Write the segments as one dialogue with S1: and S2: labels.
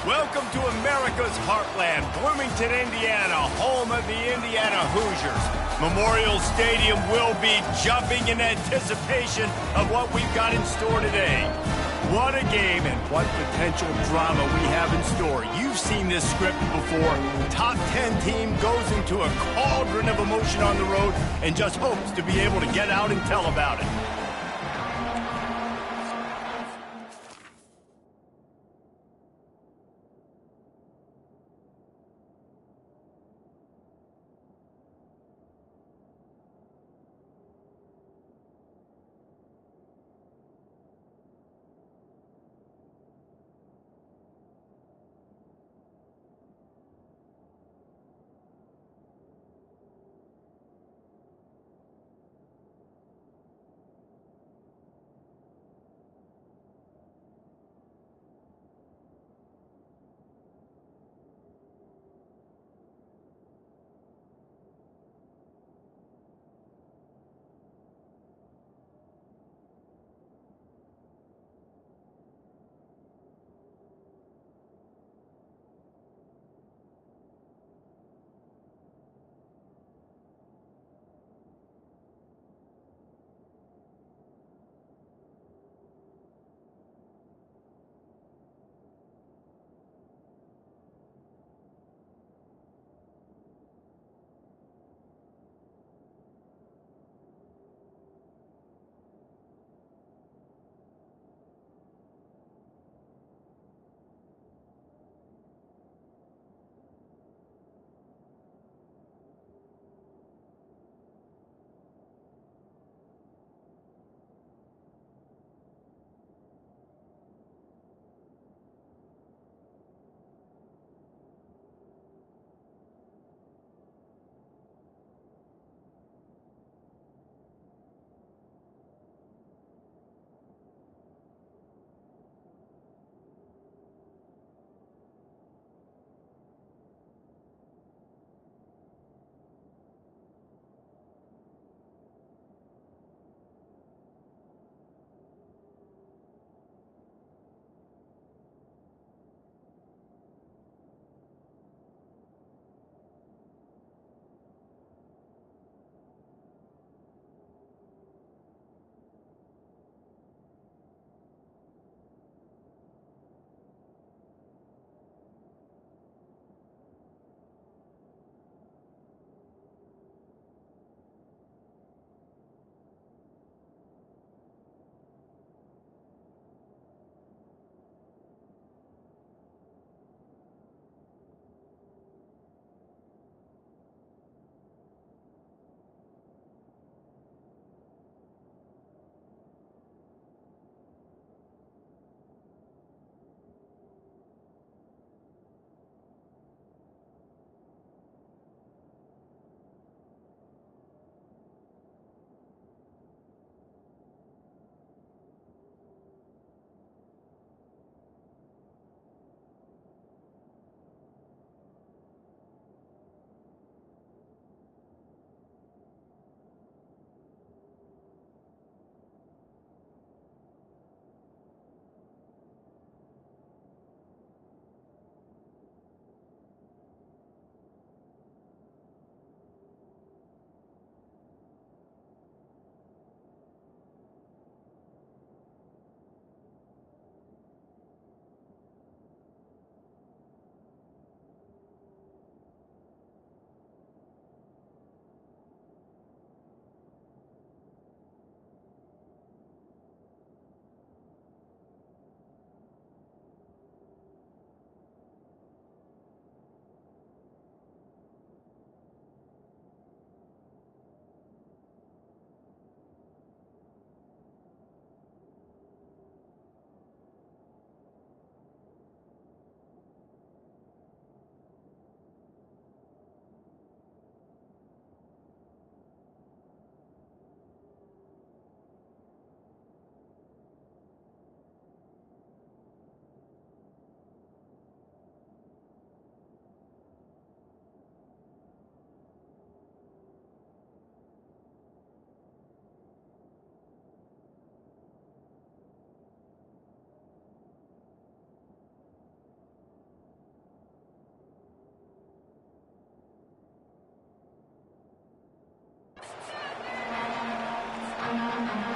S1: Welcome to America's heartland, Bloomington, Indiana, home of the Indiana Hoosiers. Memorial Stadium will be jumping in anticipation of what we've got in store today. What a game and what potential drama we have in store. You've seen this script before. Top 10 team goes into a cauldron of emotion on the road and just hopes to be able to get out and tell about it.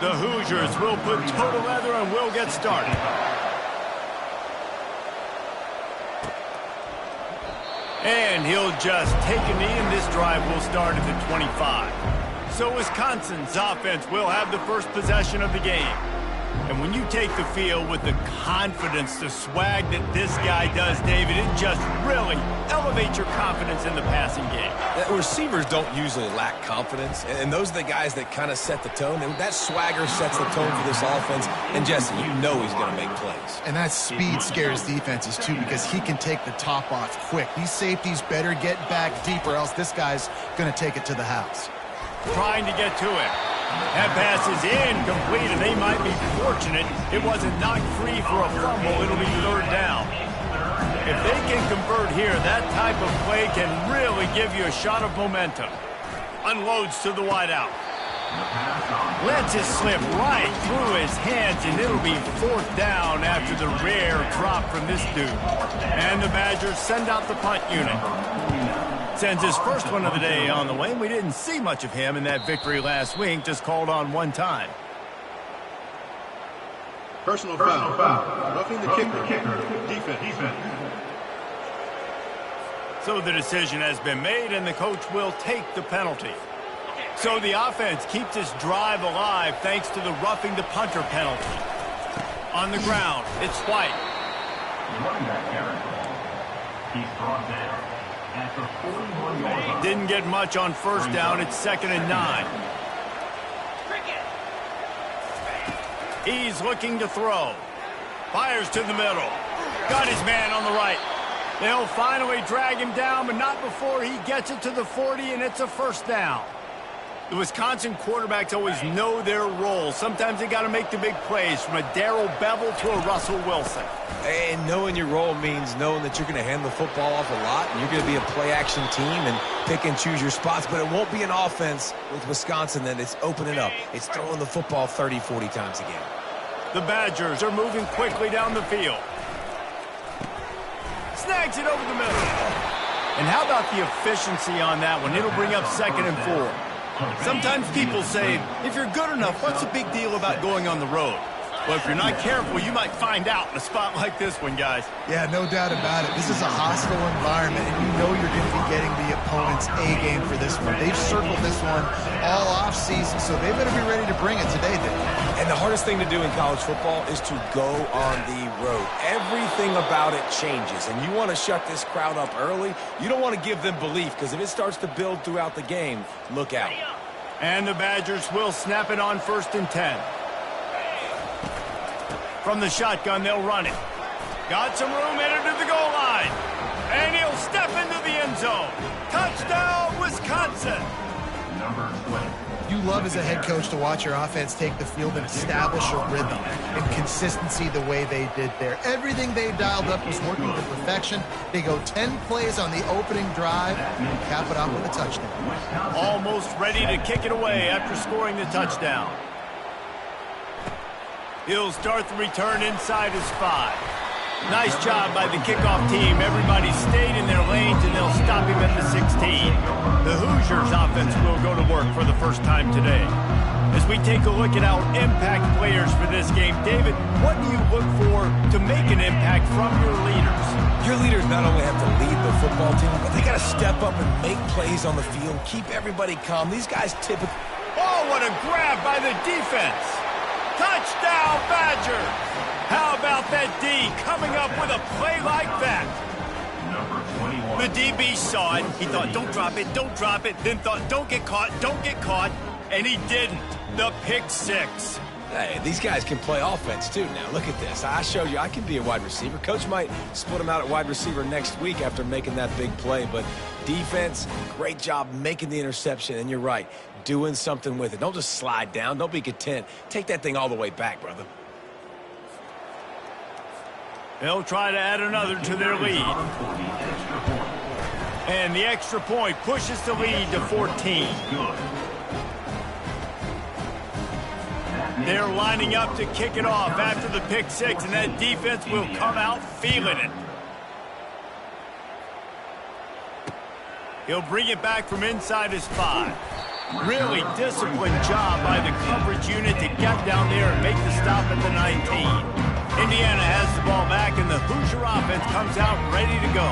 S1: The Hoosiers will put total leather and will get started. And he'll just take a knee, and this drive will start at the 25. So Wisconsin's offense will have the first possession of the game. And when you take the field with the confidence, the swag that this guy does, David, it just really elevates your confidence in the passing game.
S2: Receivers don't usually lack confidence, and those are the guys that kind of set the tone. And that swagger sets the tone for this offense. And, Jesse, you know he's going to make plays.
S3: And that speed scares defenses, too, because he can take the top off quick. These safeties better get back deep, or else this guy's going to take it to the house.
S1: Trying to get to it. That pass is incomplete, and they might be fortunate it wasn't knocked free for a fumble. It'll be third down. If they can convert here, that type of play can really give you a shot of momentum. Unloads to the wideout. Lets it slip right through his hands, and it'll be fourth down after the rare drop from this dude. And the Badgers send out the punt unit. Sends his first one of the day on the way. We didn't see much of him in that victory last week, just called on one time.
S4: Personal foul. Roughing the kicker. Defense.
S1: So the decision has been made, and the coach will take the penalty. So the offense keeps this drive alive thanks to the roughing the punter penalty. On the ground, it's White.
S5: He's brought down.
S1: Didn't get much on first down. It's 2nd and 9. He's looking to throw. Fires to the middle. Got his man on the right. They'll finally drag him down, but not before he gets it to the 40, and it's a first down. The Wisconsin quarterbacks always know their role. Sometimes they got to make the big plays, from a Darrell Bevel to a Russell Wilson.
S2: And knowing your role means knowing that you're going to hand the football off a lot, and you're going to be a play-action team and pick and choose your spots. But it won't be an offense with Wisconsin that it's opening up. It's throwing the football 30, 40 times a game.
S1: The Badgers are moving quickly down the field. Snags it over the middle. And how about the efficiency on that one? It'll bring up 2nd and 4. Sometimes people say, if you're good enough, what's the big deal about going on the road? Well, if you're not careful, you might find out in a spot like this one, guys.
S3: Yeah, no doubt about it. This is a hostile environment, and you know you're going to be getting the opponent's A game for this one. They've circled this one all offseason, so they better be ready to bring it today, Dave.
S2: And the hardest thing to do in college football is to go on the road. Everything about it changes, and you want to shut this crowd up early. You don't want to give them belief, because if it starts to build throughout the game, look out.
S1: And the Badgers will snap it on 1st and 10. From the shotgun, they'll run it. Got some room, headed to the goal line. And he'll step into the end zone. Touchdown, Wisconsin.
S5: Number 20.
S3: You love as a head coach to watch your offense take the field and establish a rhythm and consistency the way they did there. Everything they dialed up was working to perfection. They go 10 plays on the opening drive and cap it off with a touchdown.
S1: Almost ready to kick it away after scoring the touchdown. He'll start the return inside his 5. Nice job by the kickoff team. Everybody stayed in their lanes, and they'll stop him at the 16. The Hoosiers offense will go to work for the first time today. As we take a look at our impact players for this game, David, what do you look for to make an impact from your leaders?
S2: Your leaders not only have to lead the football team, but they got to step up and make plays on the field, keep everybody calm. These guys typically...
S1: Oh, what a grab by the defense. Touchdown, Badgers! How about that D coming up with a play like that?
S5: Number 21.
S1: The DB saw it. He thought, don't drop it, don't drop it. Then thought, don't get caught, don't get caught. And he didn't. The pick 6.
S2: Hey, these guys can play offense, too. Now, look at this. I showed you I can be a wide receiver. Coach might split him out at wide receiver next week after making that big play. But defense, great job making the interception. And you're right, doing something with it. Don't just slide down. Don't be content. Take that thing all the way back, brother.
S1: They'll try to add another to their lead. And the extra point pushes the lead to 14. They're lining up to kick it off after the pick 6, and that defense will come out feeling it. He'll bring it back from inside his 5. Really disciplined job by the coverage unit to get down there and make the stop at the 19. Indiana has the ball back, and the Hoosier offense comes out ready to go.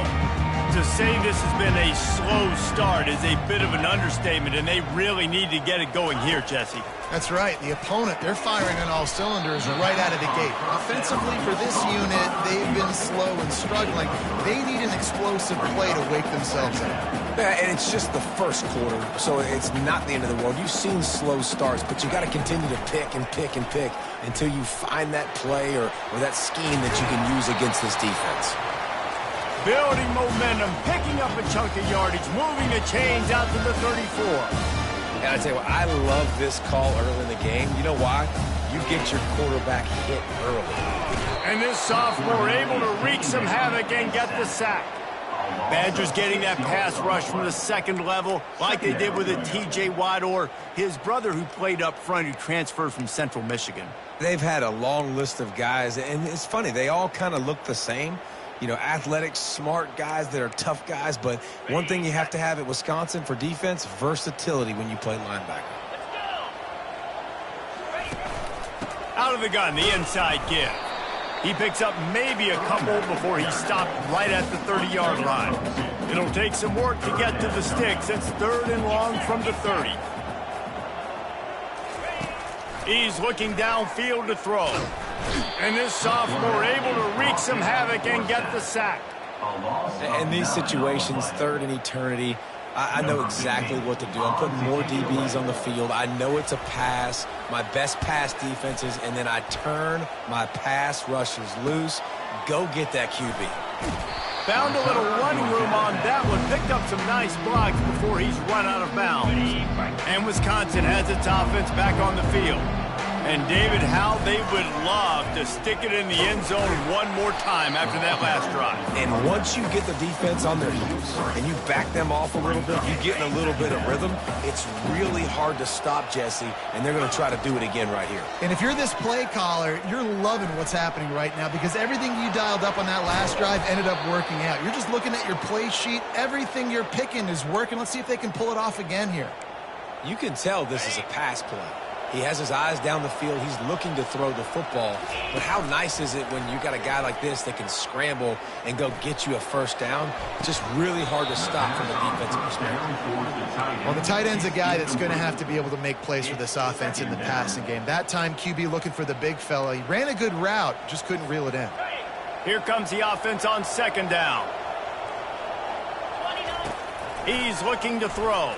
S1: To say this has been a slow start is a bit of an understatement, and they really need to get it going here, Jesse.
S3: That's right. The opponent, they're firing on all cylinders right out of the gate. Offensively, for this unit, they've been slow and struggling. They need an explosive play to wake themselves up.
S2: Yeah, and it's just the first quarter, so it's not the end of the world. You've seen slow starts, but you got to continue to pick and pick and pick until you find that play or that scheme that you can use against this defense.
S1: Building momentum, picking up a chunk of yardage, moving the chains out to the 34.
S2: And I tell you what, I love this call early in the game. You know why? You get your quarterback hit early.
S1: And this sophomore able to wreak some havoc and get the sack. Badgers getting that pass rush from the second level like they did with a T.J. Watt or his brother who played up front who transferred from Central Michigan.
S2: They've had a long list of guys, and it's funny, they all kind of look the same. You know, athletic, smart guys that are tough guys, but one thing you have to have at Wisconsin for defense, versatility when you play linebacker.
S1: Out of the gun, the inside give. He picks up maybe a couple before he stopped right at the 30-yard line. It'll take some work to get to the sticks. It's 3rd and long from the 30. He's looking downfield to throw. And this sophomore able to wreak some havoc and get the sack.
S2: In these situations, 3rd and eternity, I know exactly what to do. I'm putting more DBs on the field. I know it's a pass, my best pass defenses, and then I turn my pass rushers loose. Go get that QB.
S1: Found a little running room on that one. Picked up some nice blocks before he's run out of bounds. And Wisconsin has its offense back on the field. And David, how they would love to stick it in the end zone one more time after that last drive.
S2: And once you get the defense on their heels and you back them off a little bit, you get in a little bit of rhythm, it's really hard to stop, Jesse, and they're going to try to do it again right here.
S3: And if you're this play caller, you're loving what's happening right now because everything you dialed up on that last drive ended up working out. You're just looking at your play sheet. Everything you're picking is working. Let's see if they can pull it off again here.
S2: You can tell this is a pass play. He has his eyes down the field. He's looking to throw the football. But how nice is it when you got a guy like this that can scramble and go get you a first down? It's just really hard to stop from the defensive perspective.
S3: Well, the tight end's a guy that's going to have to be able to make plays for this offense in the passing game. That time, QB looking for the big fella. He ran a good route, just couldn't reel it in.
S1: Here comes the offense on 2nd down. He's looking to throw.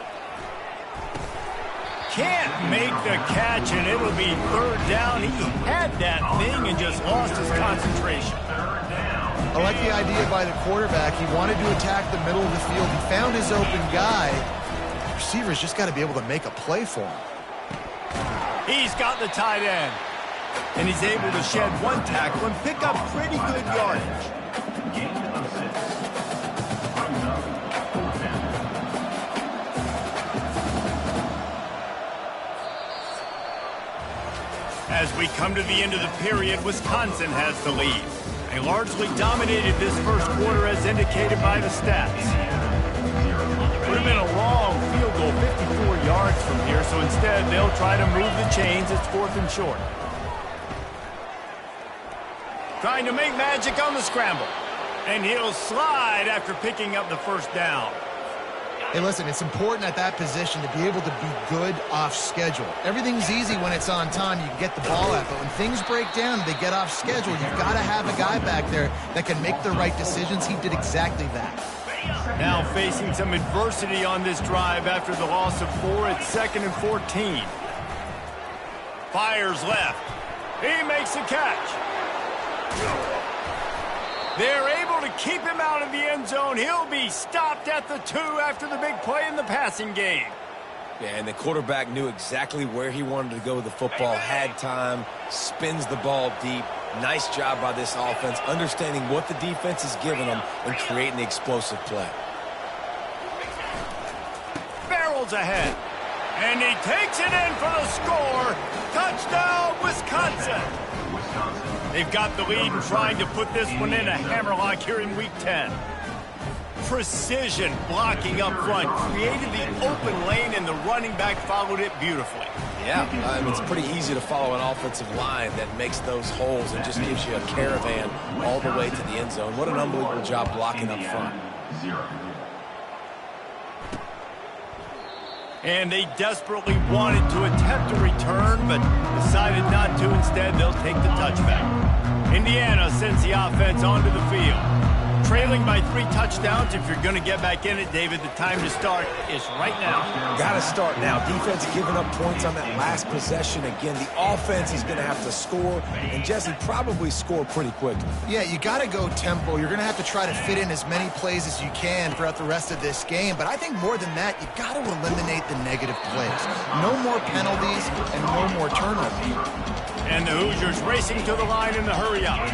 S1: Can't make the catch, and it'll be 3rd down. He had that thing and just lost his concentration.
S3: I like the idea by the quarterback. He wanted to attack the middle of the field. He found his open guy. The receiver's just got to be able to make a play for him.
S1: He's got the tight end, and he's able to shed one tackle and pick up pretty good yardage. As we come to the end of the period, Wisconsin has the lead. They largely dominated this first quarter as indicated by the stats. Would have been a long field goal, 54 yards from here, so instead they'll try to move the chains. It's 4th and short. Trying to make magic on the scramble. And he'll slide after picking up the first down.
S3: Hey, listen, it's important at that position to be able to be good off schedule. Everything's easy when it's on time. You can get the ball out, but when things break down and they get off schedule, you've got to have a guy back there that can make the right decisions. He did exactly that.
S1: Now facing some adversity on this drive after the loss of 4 at 2nd and 14. Fires left. He makes a catch. They're able to keep him out of the end zone. He'll be stopped at the 2 after the big play in the passing game.
S2: Yeah, and the quarterback knew exactly where he wanted to go with the football, had time, spins the ball deep. Nice job by this offense, understanding what the defense is giving them and creating the explosive play.
S1: Barrels ahead. And he takes it in for the score. Touchdown, Wisconsin. They've got the lead and trying to put this one in a hammerlock here in Week 10. Precision blocking up front, created the open lane, and the running back followed it beautifully.
S2: Yeah, it's pretty easy to follow an offensive line that makes those holes and just gives you a caravan all the way to the end zone. What an unbelievable job blocking up front.
S1: And they desperately wanted to attempt a return, but decided not to. Instead, they'll take the touchback. Indiana sends the offense onto the field. Trailing by 3 touchdowns. If you're going to get back in it, David, the time to start is right now.
S2: Got to start now. Defense giving up points on that last possession. Again, the offense is going to have to score, and Jesse probably score pretty quickly.
S3: Yeah, you got to go tempo. You're going to have to try to fit in as many plays as you can throughout the rest of this game. But I think more than that, you got to eliminate the negative plays. No more penalties and no more turnovers.
S1: And the Hoosiers racing to the line in the hurry up.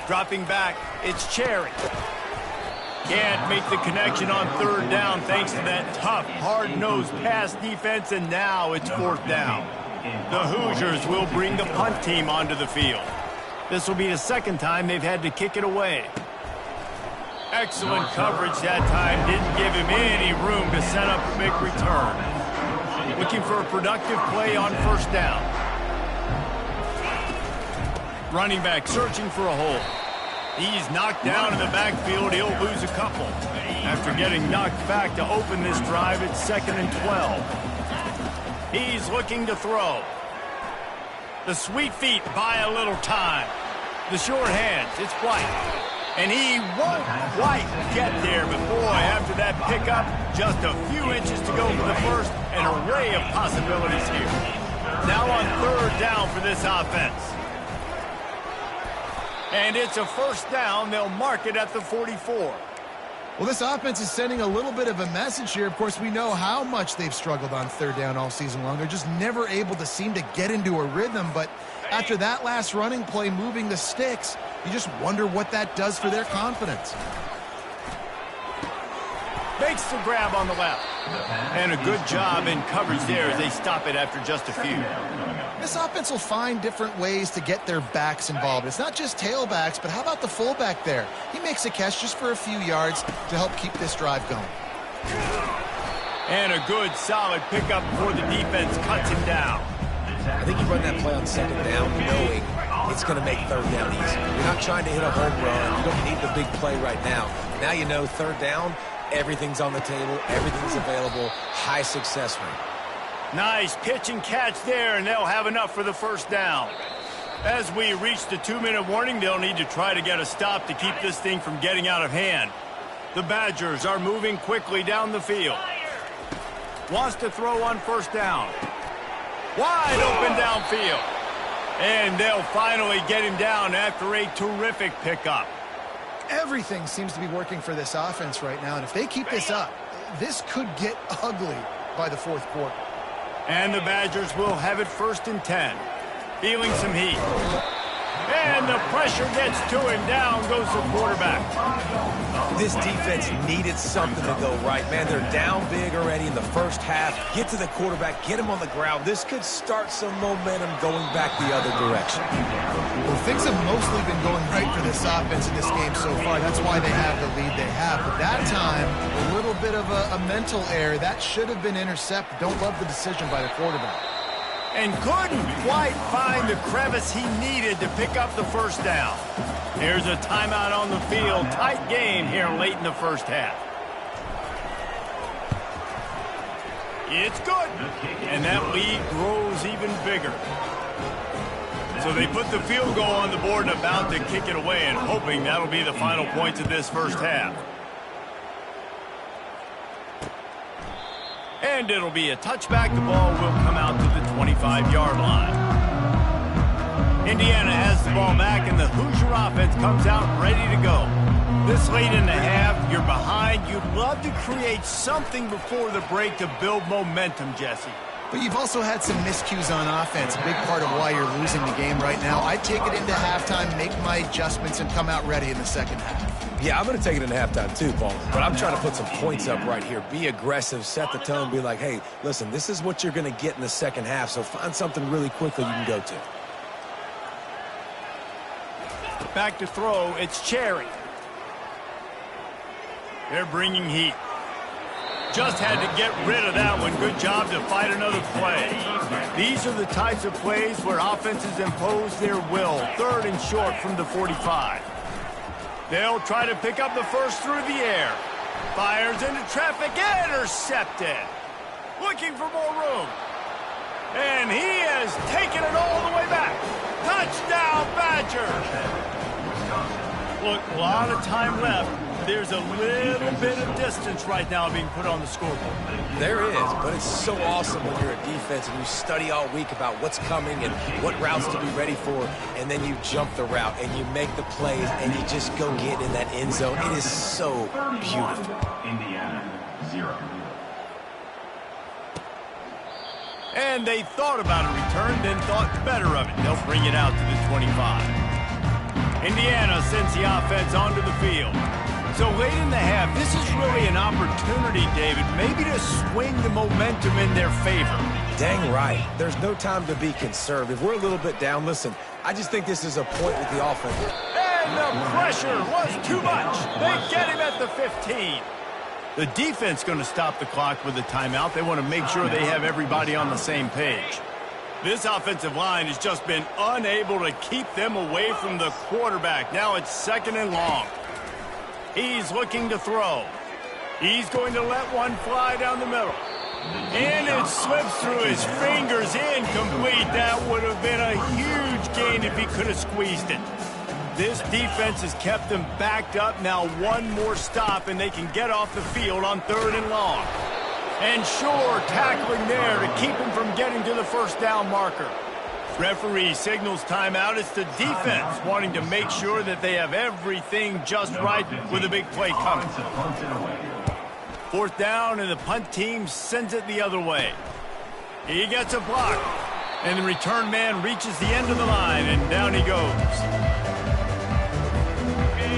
S1: Dropping back, it's Cherry. Can't make the connection on 3rd down thanks to that tough, hard-nosed pass defense, and now it's 4th down. The Hoosiers will bring the punt team onto the field. This will be the 2nd time they've had to kick it away. Excellent coverage that time. Didn't give him any room to set up a big return. Looking for a productive play on 1st down. Running back searching for a hole. He's knocked down in the backfield. He'll lose a couple. After getting knocked back to open this drive, it's 2nd and 12. He's looking to throw. The sweet feet buy a little time. The short hands, it's White. And he won't quite get there, but boy, after that pickup, just a few inches to go for the first. An array of possibilities here. Now on 3rd down for this offense. And it's a 1st down. They'll mark it at the 44.
S3: Well, this offense is sending a little bit of a message here. Of course, we know how much they've struggled on 3rd down all season long. They're just never able to seem to get into a rhythm. But after that last running play, moving the sticks, you just wonder what that does for their confidence.
S1: Makes the grab on the left. And a good job in coverage there as they stop it after just a few.
S3: This offense will find different ways to get their backs involved. It's not just tailbacks, but how about the fullback there? He makes a catch just for a few yards to help keep this drive going.
S2: And a good, solid pickup before the defense cuts him down. I think you run that play on 2nd down knowing it's going to make 3rd down easy. You're not trying to hit a home run. You don't need the big play right now. Now you know 3rd down, everything's on the table, everything's available, high success rate.
S1: Nice pitch and catch there, and they'll have enough for the 1st down. As we reach the 2-minute warning, they'll need to try to get a stop to keep this thing from getting out of hand. The Badgers are moving quickly down the field. Wants to throw on 1st down. Wide open downfield. And they'll finally get him down after a terrific pickup.
S3: Everything seems to be working for this offense right now, and if they keep this up, this could get ugly by the 4th quarter.
S1: And the Badgers will have it 1st and 10. Feeling some heat. And the pressure gets to him. Down goes the quarterback.
S2: This defense needed something to go right. Man, they're down big already in the 1st half. Get to the quarterback, get him on the ground. This could start some momentum going back the other direction.
S3: Well, things have mostly been going right for this offense in this game so far. That's why they have the lead they have. But that time, a little bit of a mental error. That should have been intercepted. Don't love the decision by the quarterback.
S1: And couldn't quite find the crevice he needed to pick up the 1st down. Here's a timeout on the field. Tight game here late in the 1st half. It's good. And that lead grows even bigger. So they put the field goal on the board and about to kick it away, and hoping that'll be the final points of this 1st half. And it'll be a touchback. The ball will come out to the 25-yard line. Indiana has the ball back, and the Hoosier offense comes out ready to go. This late in the half, you're behind. You'd love to create something before the break to build momentum, Jesse.
S3: But you've also had some miscues on offense, a big part of why you're losing the game right now. I'd take it into halftime, make my adjustments, and come out ready in the 2nd half.
S2: Yeah, I'm going to take it into halftime too, Paul. But I'm trying to put some points up right here. Be aggressive, set the tone, be like, hey, listen, this is what you're going to get in the 2nd half, so find something really quickly you can go to.
S1: Back to throw, it's Cherry. They're bringing heat. Just had to get rid of that one. Good job to fight another play. These are the types of plays where offenses impose their will. 3rd and short from the 45. They'll try to pick up the first through the air. Fires into traffic, intercepted. Looking for more room. And he has taken it all the way back. Touchdown, Badgers. Look, a lot of time left. There's a little bit of distance right now being put on the scoreboard.
S2: There is, but it's so awesome when you're a defense and you study all week about what's coming and what routes to be ready for, and then you jump the route and you make the plays and you just go get in that end zone. It is so beautiful.
S5: Indiana, 0.
S1: And they thought about a return, then thought better of it. They'll bring it out to the 25. Indiana sends the offense onto the field. So late in the half, this is really an opportunity, David, maybe to swing the momentum in their favor.
S2: Dang right. There's no time to be conservative. We're a little bit down. Listen, I just think this is a point with the offense.
S1: And the pressure was too much. They get him at the 15. The defense going to stop the clock with a timeout. They want to make sure they have everybody on the same page. This offensive line has just been unable to keep them away from the quarterback. Now it's 2nd and long. He's looking to throw. He's going to let one fly down the middle. And it slips through his fingers, incomplete. That would have been a huge gain if he could have squeezed it. This defense has kept them backed up. Now one more stop, and they can get off the field on 3rd and long. And sure, tackling there to keep him from getting to the first down marker. Referee signals timeout. It's the defense wanting to make sure that they have everything just right with a big play coming. 4th down, and the punt team sends it the other way. He gets a block, and the return man reaches the end of the line, and down he goes.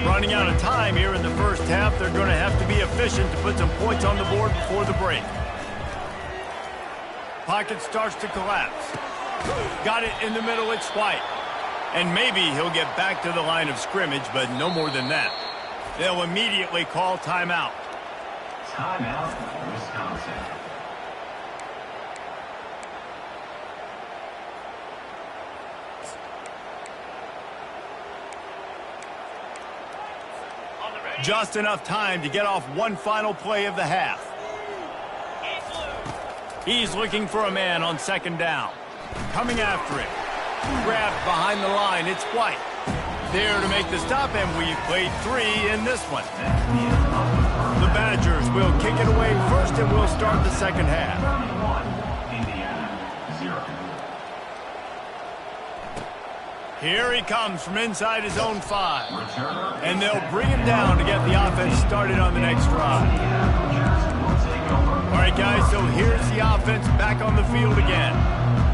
S1: Running out of time here in the first half. They're going to have to be efficient to put some points on the board before the break. Pocket starts to collapse. Got it in the middle, it's White. And maybe he'll get back to the line of scrimmage, but no more than that. They'll immediately call timeout.
S5: Timeout, Wisconsin.
S1: Just enough time to get off one final play of the half. He's looking for a man on 2nd down. Coming after it. Grabbed behind the line, it's White. There to make the stop, and we played 3 in this one. The Badgers will kick it away first, and we'll start the 2nd half.
S5: Indiana, 0.
S1: Here he comes from inside his own 5. And they'll bring him down to get the offense started on the next drive. All right, guys, so here's the offense back on the field again.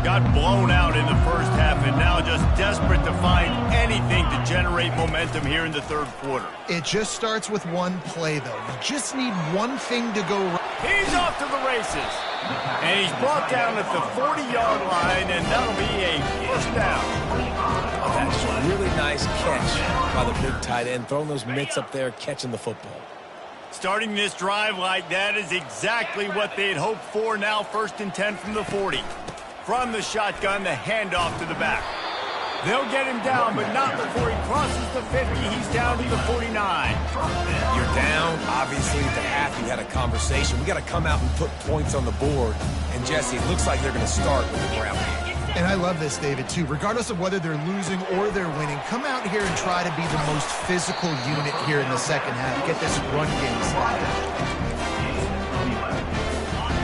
S1: Got blown out in the first half and now just desperate to find anything to generate momentum here in the 3rd quarter.
S3: It just starts with one play, though. You just need one thing to go right.
S1: He's off to the races. And he's brought down at the 40-yard line, and that'll be a first down.
S2: Oh, that's a really nice catch by the big tight end, throwing those mitts up there, catching the football.
S1: Starting this drive like that is exactly what they'd hoped for. Now 1st and 10 from the 40. From the shotgun, the handoff to the back. They'll get him down, but not before he crosses the 50. He's down to the 49.
S2: You're down. Obviously, at the half, you had a conversation. We got to come out and put points on the board. And, Jesse, it looks like they're going to start with the ground game.
S3: And I love this, David, too. Regardless of whether they're losing or they're winning, come out here and try to be the most physical unit here in the 2nd half. Get this run game started.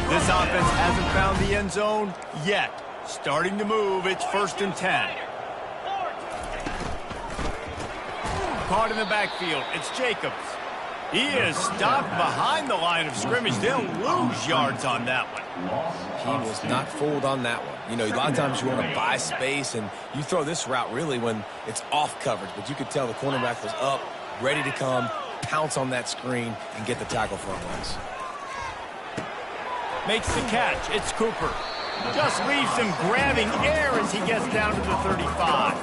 S1: This offense hasn't found the end zone yet. Starting to move, it's 1st and 10. Caught in the backfield, it's Jacobs. He is stopped behind the line of scrimmage. They'll lose yards on that one.
S2: He was not fooled on that one. You know, a lot of times you want to buy space, and you throw this route really when it's off coverage. But you could tell the cornerback was up, ready to come, pounce on that screen, and get the tackle for a loss.
S1: Makes the catch. It's Cooper. Just leaves him grabbing air as he gets down to the 35.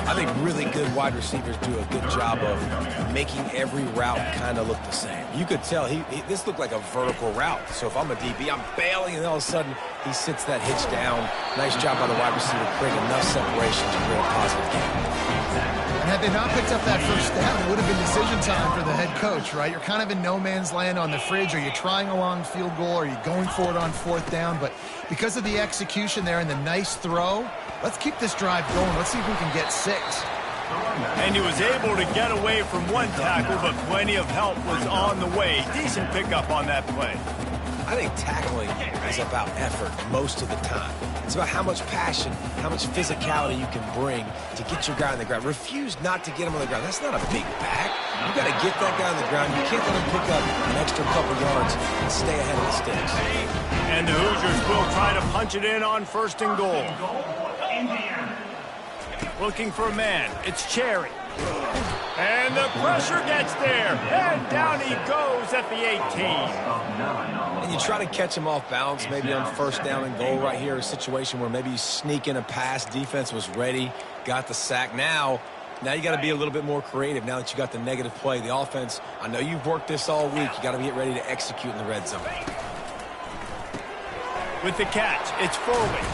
S2: I I think really good wide receivers do a good job of making every route kind of look the same. You could tell this looked like a vertical route. So if I'm a DB, I'm bailing, and all of a sudden he sits that hitch down. Nice job by the wide receiver to create enough separation to create a positive game.
S3: And had they not picked up that first down, it would have been decision time for the head coach, right? You're kind of in no man's land on the fridge. Are you trying a long field goal? Are you going for it on fourth down? But because of the execution there and the nice throw, let's keep this drive going. Let's see if we can get 6.
S1: And he was able to get away from one tackle, but plenty of help was on the way. Decent pickup on that play.
S2: I think tackling is about effort most of the time. It's about how much passion, how much physicality you can bring to get your guy on the ground. Refuse not to get him on the ground. That's not a big back. You got to get that guy on the ground. You can't let him pick up an extra couple yards and stay ahead of the sticks.
S1: And the Hoosiers will try to punch it in on 1st and goal. Looking for a man. It's Cherry. And the pressure gets there. And down he goes at the 18.
S2: And you try to catch him off balance, maybe on 1st down and goal right here, a situation where maybe you sneak in a pass. Defense was ready, got the sack. Now you got to be a little bit more creative now that you got the negative play. The offense, I know you've worked this all week. You got to get ready to execute in the red zone.
S1: With the catch, it's Foley.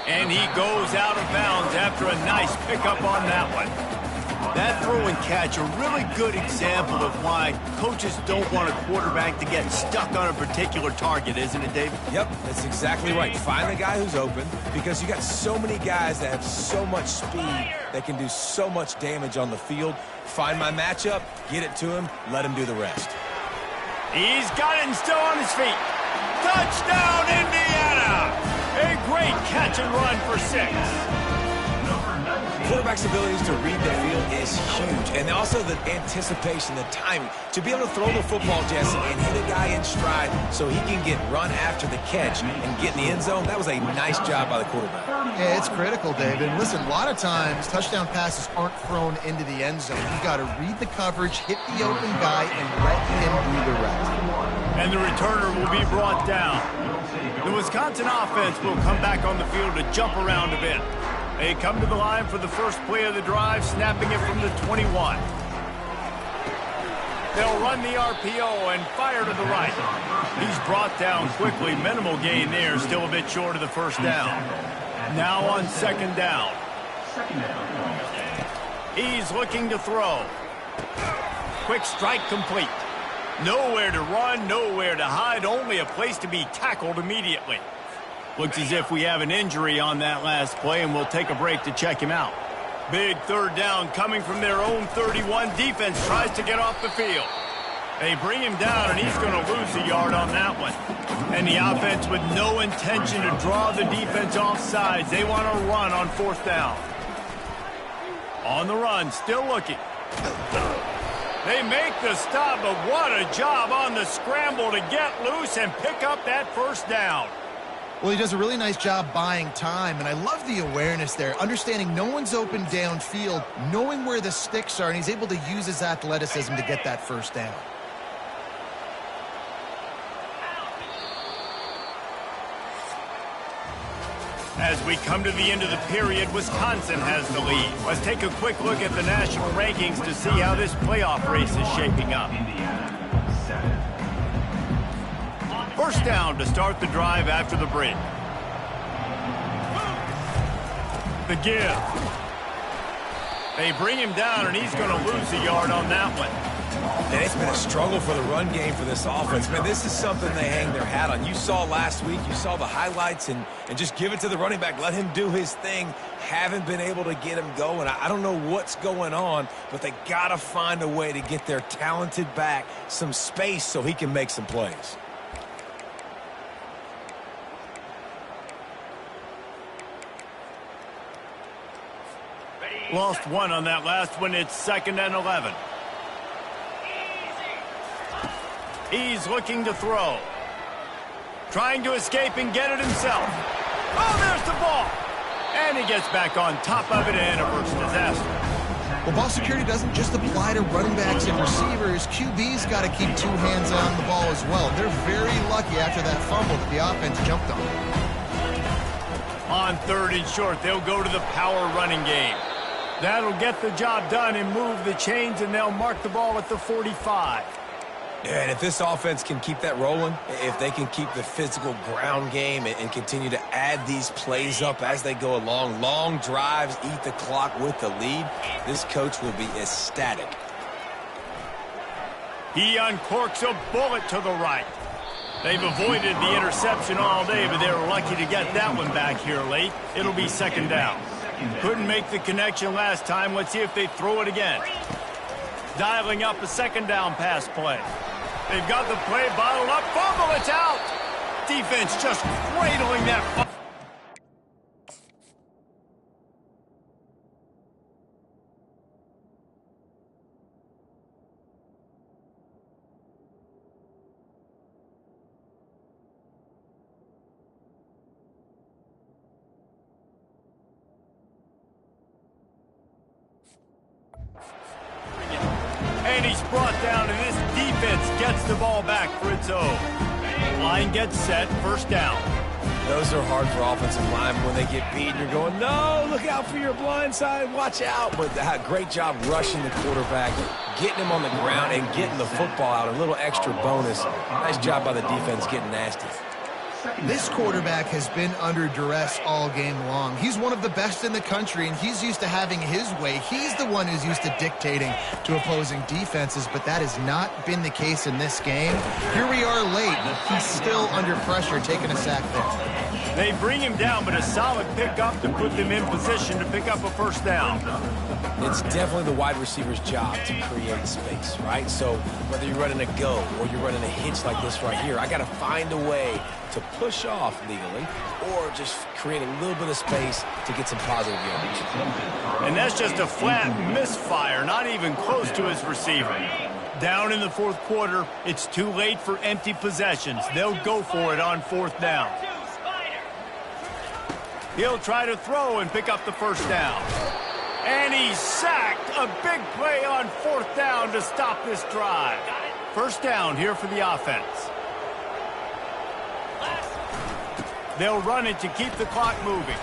S1: And he goes out of bounds after a nice pickup on that one. That throw and catch, a really good example of why coaches don't want a quarterback to get stuck on a particular target, isn't it, Dave?
S2: Yep, that's exactly right. Find the guy who's open, because you got so many guys that have so much speed that can do so much damage on the field. Find my matchup, get it to him, let him do the rest.
S1: He's got it and still on his feet. Touchdown, Indiana! A great catch and run for 6.
S2: Quarterback's abilities to read the field is huge. And also the anticipation, the timing. To be able to throw the football, Jesse, and hit a guy in stride so he can get run after the catch and get in the end zone, that was a nice job by the quarterback.
S3: Yeah, it's critical, David. And listen, a lot of times touchdown passes aren't thrown into the end zone. You've got to read the coverage, hit the open guy, and let him do the rest.
S1: And the returner will be brought down. The Wisconsin offense will come back on the field to jump around a bit. They come to the line for the first play of the drive, snapping it from the 21. They'll run the RPO and fire to the right. He's brought down quickly. Minimal gain there, still a bit short of the 1st down. Now on 2nd down. He's looking to throw. Quick strike complete. Nowhere to run, nowhere to hide, only a place to be tackled immediately. Looks as if we have an injury on that last play, and we'll take a break to check him out. Big 3rd down coming from their own 31. Defense tries to get off the field. They bring him down, and he's going to lose a yard on that one. And the offense with no intention to draw the defense off sides. They want to run on 4th down. On the run, still looking. They make the stop, but what a job on the scramble to get loose and pick up that 1st down.
S3: Well, he does a really nice job buying time, and I love the awareness there, understanding no one's open downfield, knowing where the sticks are, and he's able to use his athleticism to get that 1st down.
S1: As we come to the end of the period, Wisconsin has the lead. Let's take a quick look at the national rankings to see how this playoff race is shaping up. 1st down to start the drive after the break. The give. They bring him down, and he's going to lose a yard on that one.
S2: And it's been a struggle for the run game for this offense. Man, this is something they hang their hat on. You saw last week, you saw the highlights, and just give it to the running back. Let him do his thing. Haven't been able to get him going. I don't know what's going on, but they got to find a way to get their talented back some space so he can make some plays.
S1: Lost one on that last one. It's 2nd and 11. He's looking to throw. Trying to escape and get it himself. Oh, there's the ball. And he gets back on top of it and averts disaster.
S3: Well, ball security doesn't just apply to running backs and receivers. QB's got to keep 2 hands on the ball as well. They're very lucky after that fumble that the offense jumped on.
S1: On 3rd and short, they'll go to the power running game. That'll get the job done and move the chains, and they'll mark the ball at the 45.
S2: Yeah, and if this offense can keep that rolling, if they can keep the physical ground game and continue to add these plays up as they go along, long drives, eat the clock with the lead, this coach will be ecstatic.
S1: He uncorks a bullet to the right. They've avoided the interception all day, but they were lucky to get that one back here late. It'll be second down. Couldn't make the connection last time. Let's see if they throw it again. Dialing up a second down pass play. They've got the play bottled up. Fumble, it's out. Defense just cradling that fumble. And he's brought down, and this defense gets the ball back for its own. Line gets set, first down.
S2: Those are hard for offensive linemen when they get beat. You're going, no, look out for your blind side, watch out. But great job rushing the quarterback, getting him on the ground, and getting the football out. A little extra bonus. Nice job by the defense getting nasty.
S3: This quarterback has been under duress all game long. He's one of the best in the country, and he's used to having his way. He's the one who's used to dictating to opposing defenses, but that has not been the case in this game. Here we are late. He's still under pressure, taking a sack there.
S1: They bring him down, but a solid pickup to put them in position to pick up a first down.
S2: It's definitely the wide receiver's job to create space, right? So whether you're running a go or you're running a hitch like this right here, I got to find a way to push off legally or just create a little bit of space to get some positive yardage.
S1: And that's just a flat misfire, not even close to his receiver. Down in the fourth quarter, it's too late for empty possessions. They'll go for it on fourth down. He'll try to throw and pick up the first down. And he's sacked. A big play on fourth down to stop this drive. First down here for the offense. They'll run it to keep the clock moving.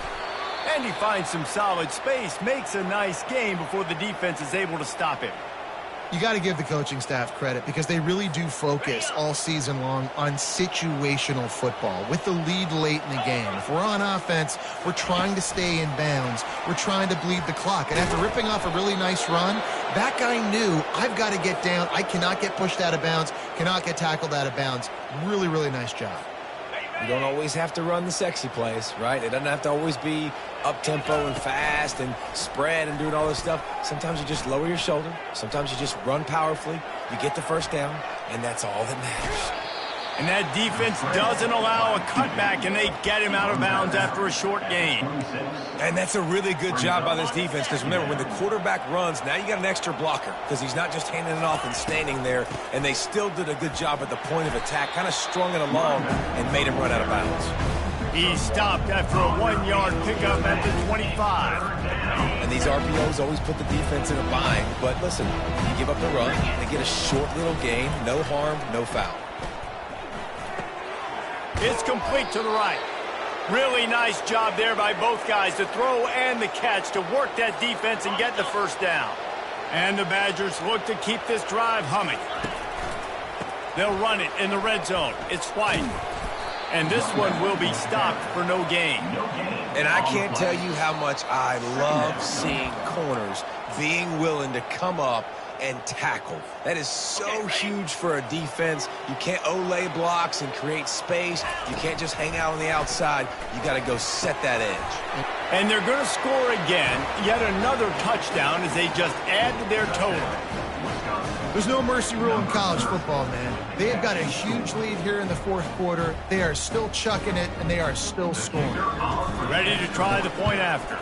S1: And he finds some solid space, makes a nice game before the defense is able to stop him.
S3: You got to give the coaching staff credit because they really do focus all season long on situational football with the lead late in the game. If we're on offense, we're trying to stay in bounds. We're trying to bleed the clock. And after ripping off a really nice run, that guy knew, I've got to get down. I cannot get pushed out of bounds, cannot get tackled out of bounds. Really, really nice job.
S2: You don't always have to run the sexy plays, right? It doesn't have to always be up-tempo and fast and spread and doing all this stuff. Sometimes you just lower your shoulder. Sometimes you just run powerfully. You get the first down, and that's all that matters.
S1: And that defense doesn't allow a cutback, and they get him out of bounds after a short gain.
S2: And that's a really good job by this defense because, remember, when the quarterback runs, now you got an extra blocker because he's not just handing it off and standing there, and they still did a good job at the point of attack, kind of strung it along and made him run out of bounds.
S1: He's stopped after a 1-yard pickup at the 25.
S2: And these RPOs always put the defense in a bind, but listen, you give up the run, they get a short little gain, no harm, no foul.
S1: It's complete to the right. Really nice job there by both guys, the throw and the catch, to work that defense and get the first down. And the Badgers look to keep this drive humming. They'll run it in the red zone. It's White. And this one will be stopped for no gain.
S2: And I can't tell you how much I love seeing corners being willing to come up and tackle. That is so huge for a defense. You can't olay blocks and create space. You can't just hang out on the outside. You got to go set that edge.
S1: And they're going to score again. Yet another touchdown as they just add to their total.
S3: There's no mercy rule in college football, man. They have got a huge lead here in the fourth quarter. They are still chucking it, and they are still scoring.
S1: Ready to try the point after.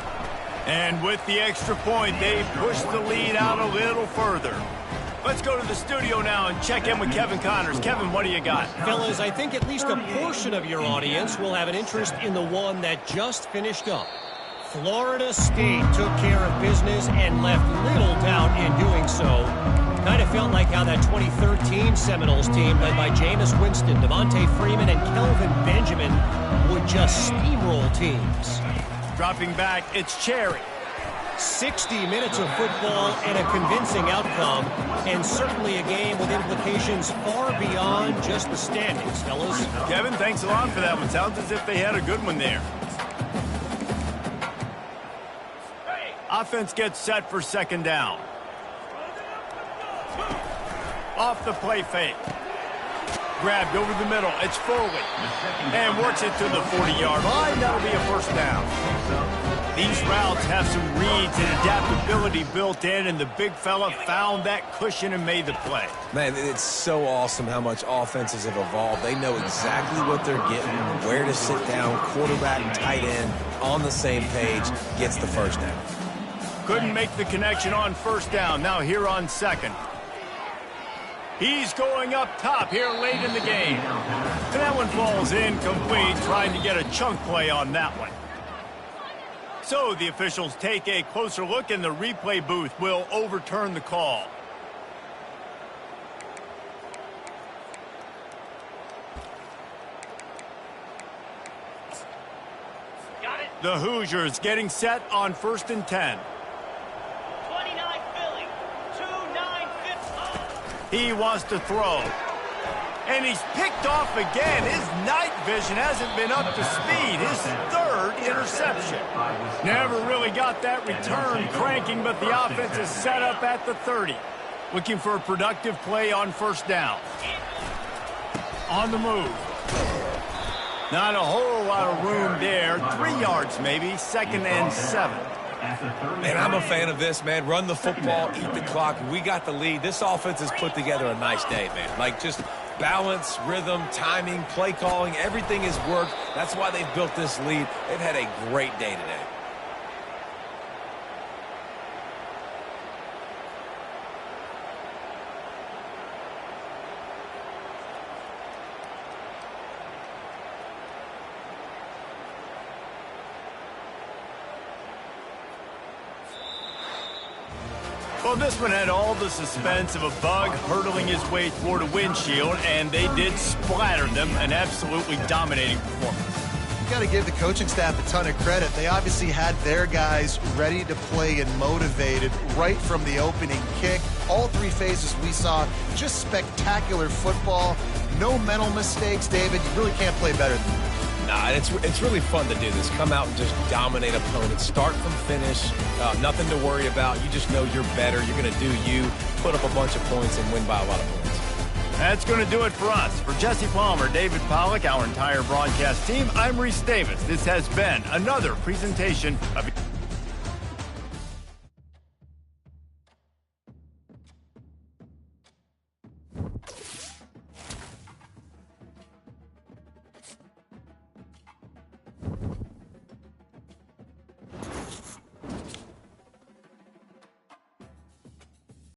S1: And with the extra point, they push the lead out a little further. Let's go to the studio now and check in with Kevin Connors. Kevin, what do you got?
S6: Fellas, I think at least a portion of your audience will have an interest in the one that just finished up. Florida State took care of business and left little doubt in doing so. Kind of felt like how that 2013 Seminoles team led by Jameis Winston, Devontae Freeman, and Kelvin Benjamin would just steamroll teams.
S1: Dropping back, it's Cherry.
S6: 60 minutes of football and a convincing outcome, and certainly a game with implications far beyond just the standings, fellas.
S1: Kevin, thanks a lot for that one. Sounds as if they had a good one there. Offense gets set for second down. Off the play fake. Grabbed over the middle. It's Foley. And works it to the 40-yard line. That'll be a first down. These routes have some reads and adaptability built in, and the big fella found that cushion and made the play.
S2: Man, it's so awesome how much offenses have evolved. They know exactly what they're getting, where to sit down, quarterback and tight end on the same page, gets the first down.
S1: Couldn't make the connection on first down. Now here on second. He's going up top here late in the game. And that one falls incomplete, trying to get a chunk play on that one. So the officials take a closer look, and the replay booth will overturn the call.
S6: Got it.
S1: The Hoosiers getting set on 1st and 10.
S6: 29 Philly, 2-9-5.
S1: He wants to throw. And he's picked off again. His night vision hasn't been up to speed. His third interception. Never really got that return cranking, but the offense is set up at the 30. Looking for a productive play on first down. On the move. Not a whole lot of room there. 3 yards maybe. 2nd and 7.
S2: Man, I'm a fan of this, man. Run the football, eat the clock. We got the lead. This offense has put together a nice day, man. Like, just balance, rhythm, timing, play calling, everything has worked. That's why they've built this lead. They've had a great day today.
S1: Well, this one had all the suspense of a bug hurtling his way toward a windshield, and they did splatter them. An absolutely dominating performance.
S3: You got to give the coaching staff a ton of credit. They obviously had their guys ready to play and motivated right from the opening kick. All 3 phases we saw, just spectacular football. No mental mistakes, David. You really can't play better than that.
S2: Nah, it's really fun to do this. Come out and just dominate opponents. Start from finish. Nothing to worry about. You just know you're better. You're going to do you, put up a bunch of points, and win by a lot of points.
S1: That's going to do it for us. For Jesse Palmer, David Pollack, our entire broadcast team, I'm Reese Davis. This has been another presentation of